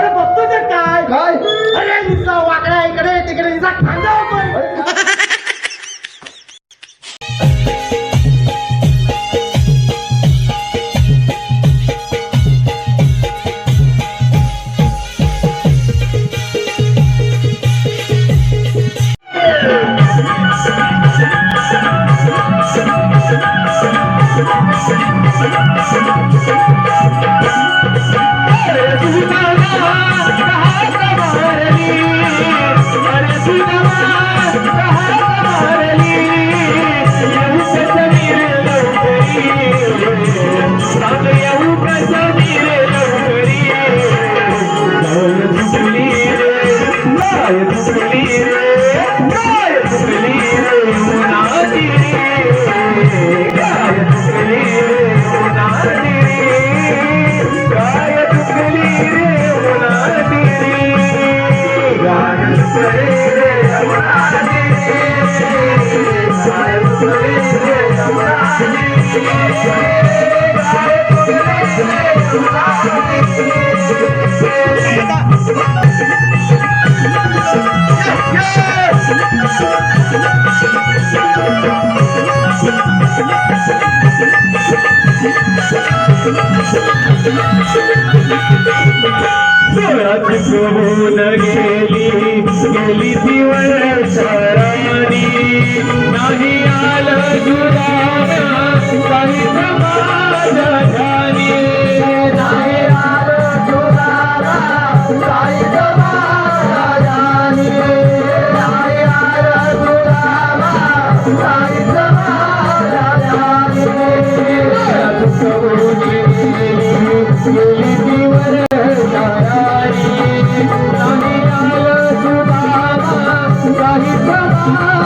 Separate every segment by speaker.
Speaker 1: बघतो ते काय काय अरे नुसता वाकडा इकडे तिकडे नुसता खांदा गेली दिवळ सरानी नाही आलं जुराना काही समाधानी नाही आलं जुराना काही समाधानी नाही आलं जुराना काही समाधानी गेली दिवळ सरानी नाही आलं जुराना काही समाधानी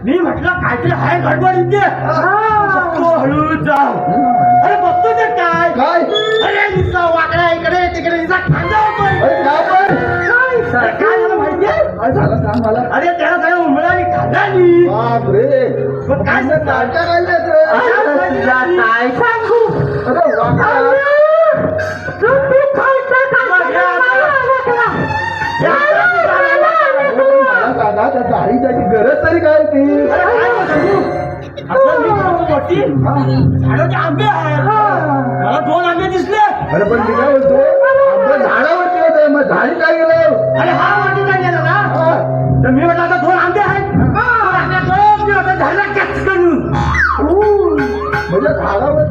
Speaker 1: मी म्हटलं काहीतरी आहे गडबड इथे हळू जाऊ अरे बघतो ते काय काय अरे नुसता वाकडा इकडे तिकडे नुसता खांदा काय झालं माहितीये काय झालं सांग मला अरे त्याला काय उमळाली खांदाली बापरे काय सांगू वरती झाडाचे आंबे आहेत. मला 2 आंबे दिसले.
Speaker 2: अरे पण मी काय बोलतो आपण झाडावरती होते मग झाडी काय गेलं
Speaker 1: अरे हा वरती काय गेला ना तर मी म्हटलं आता 2 आंबे आहेत. मी म्हटलं झाडा कच करून
Speaker 2: म्हणजे झाडावर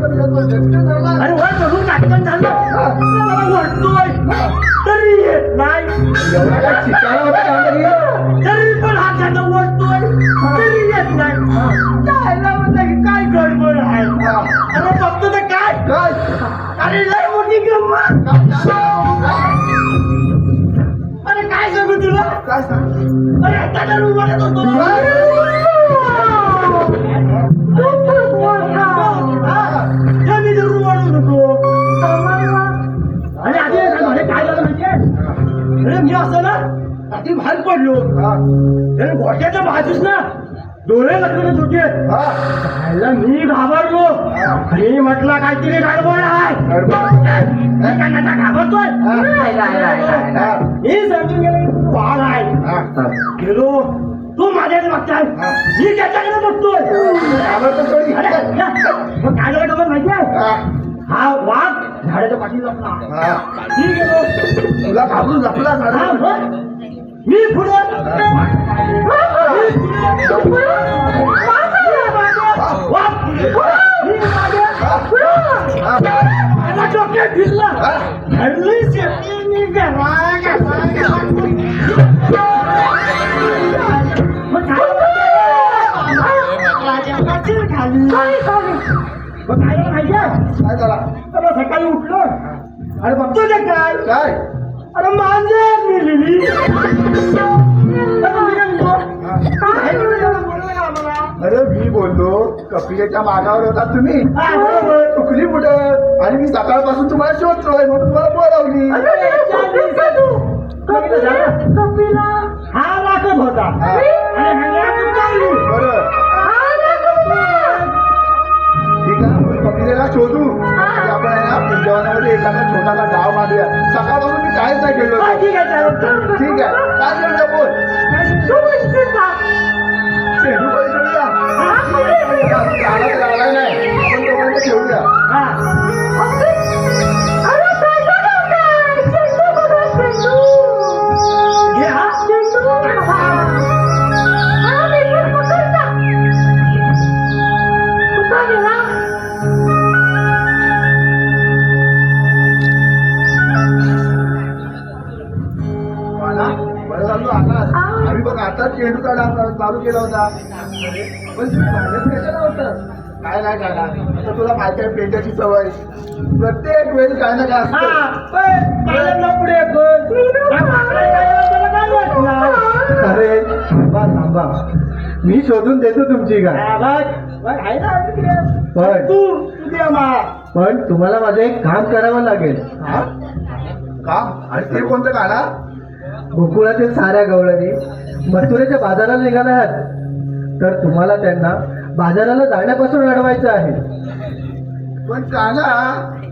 Speaker 1: आणि वर चढून काटकन झालं. मला वरतोय तरी येत नाही.
Speaker 2: एवढा काय शिकायला होता
Speaker 1: तरी पण हा झाड वरतोय तरी येत नाही. जायला म्हटलं की काय गडबड आहे. अरे बघतो तर काय
Speaker 2: काय
Speaker 1: अरे लय मोठी गंमत. अरे काय सांगू तुला
Speaker 2: काय सांग
Speaker 1: अरे त्याच्या रूममध्ये होतो. हा, मी जरूर वाढून होतो. आणि आधी काय झालं माहितीये अरे मी असं ना आधी बाहेर पडलो. त्याने गोट्याच्या बाजूस ना डोळे लागले होते. खायला मी घाबरलो आणि म्हटलं काहीतरी गडबड आहे. घाबरतोय मी समजून गेलो वाघ आहे. गेलो तू माझ्याकडे बघताय मी त्याच्याकडे बघतोय. मग काय झालं खबर माहितीये हा वाघ झाडाच्या पाठी लपला. मी गेलो
Speaker 2: तुला घाबरून लपला
Speaker 1: हा, मग मी पुढे डोक्यात भिजला हरली शेती मी
Speaker 2: काय झाला
Speaker 1: सकाळी उठलो अरे बघतो ते काय
Speaker 2: काय
Speaker 1: अरे मांजर मिळली.
Speaker 2: अरे मी बोललो कपिलेच्या मागावर होता तुम्ही चुकली कुठं आणि मी सकाळपासून तुम्हाला शोधतोय म्हणून तुम्हाला बोलावली.
Speaker 1: हा वाटत होता
Speaker 2: बरं ठीक आहे आपण कपिलेला शोधू आणि आपण आहे ना पुंजवनामध्ये एखादा छोटासा गाव मांडूया. सकाळपासून मी काहीच नाही खेळलो.
Speaker 1: ठीक आहे
Speaker 2: ठीक आहे काय खेळतो बोल चेंडू पण खेळूया. झाडात लागलाय नाही आपण दोघांना खेळूया. बरं झालं आता आम्ही बघ आता चेंडूचा डान्स चालू केला होता पण तुम्ही भांडत कशाला होतं काय नाही काय नाही आता तुला माहिती आहे पेंटाची सवय प्रत्येक वेळी काय ना काय असतं. अरे थांबा थांबा मी शोधून देतो तुमची काय पण तुम्हाला माझं एक काम करावं लागेल. काम आणि ते कोणतं गाणं गोकुळातील साऱ्या गवळणी मथुरेच्या बाजाराला निघाल्या आहेत तर तुम्हाला त्यांना बाजाराला जाण्यापासून अडवायचं आहे. पण काना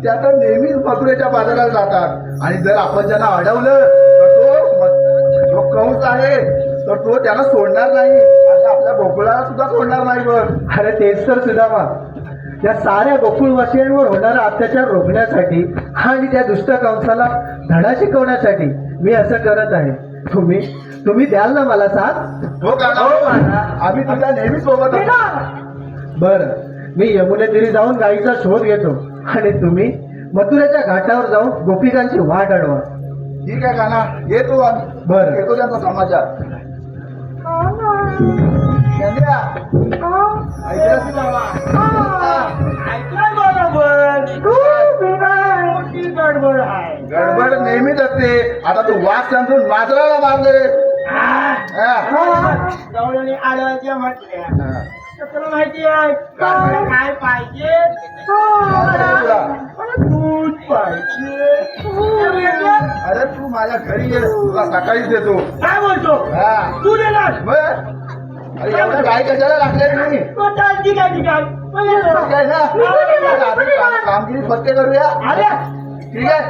Speaker 2: त्या तर नेहमीच मथुरेच्या बाजाराला जातात आणि जर आपण त्यांना अडवलं तर तो कंस आहे तर तो त्याला सोडणार नाही आणि आपल्या गोकुळाला सुद्धा सोडणार नाही. बघ अरे तेच तर सुदामा या साऱ्या गोकुळवासियांवर होणारा अत्याचार रोखण्यासाठी आणि त्या दुष्ट कंसाला धडा शिकवण्यासाठी मी असं करत आहे. तुम्ही द्याल ना मला साथ. हो का आम्ही तुझ्या नेहमी सोबत. बर मी यमुने तीरी जाऊन गाईचा शोध घेतो आणि तुम्ही मथुरेच्या घाटावर जाऊन गोपिकांची वाट अडवा. ठीक आहे काना येतो. बर येतो त्यांचा समाचार. गडबड नेहमीच असते. आता तू वाघ सांगून माजराला मारले.
Speaker 1: आडवायच्या म्हटल्या तुला माहिती आहे काय पाहिजे दूध पाहिजे.
Speaker 2: अरे तू माझ्या घरी ये तुला सकाळीच देतो.
Speaker 1: काय बोलतो तू देणार
Speaker 2: अरे एवढ्या गाय कशाला लागल्या तुम्ही
Speaker 1: ठीक आहे
Speaker 2: ना कामगिरी फत्ते करूया.
Speaker 1: अरे
Speaker 2: ठीक आहे.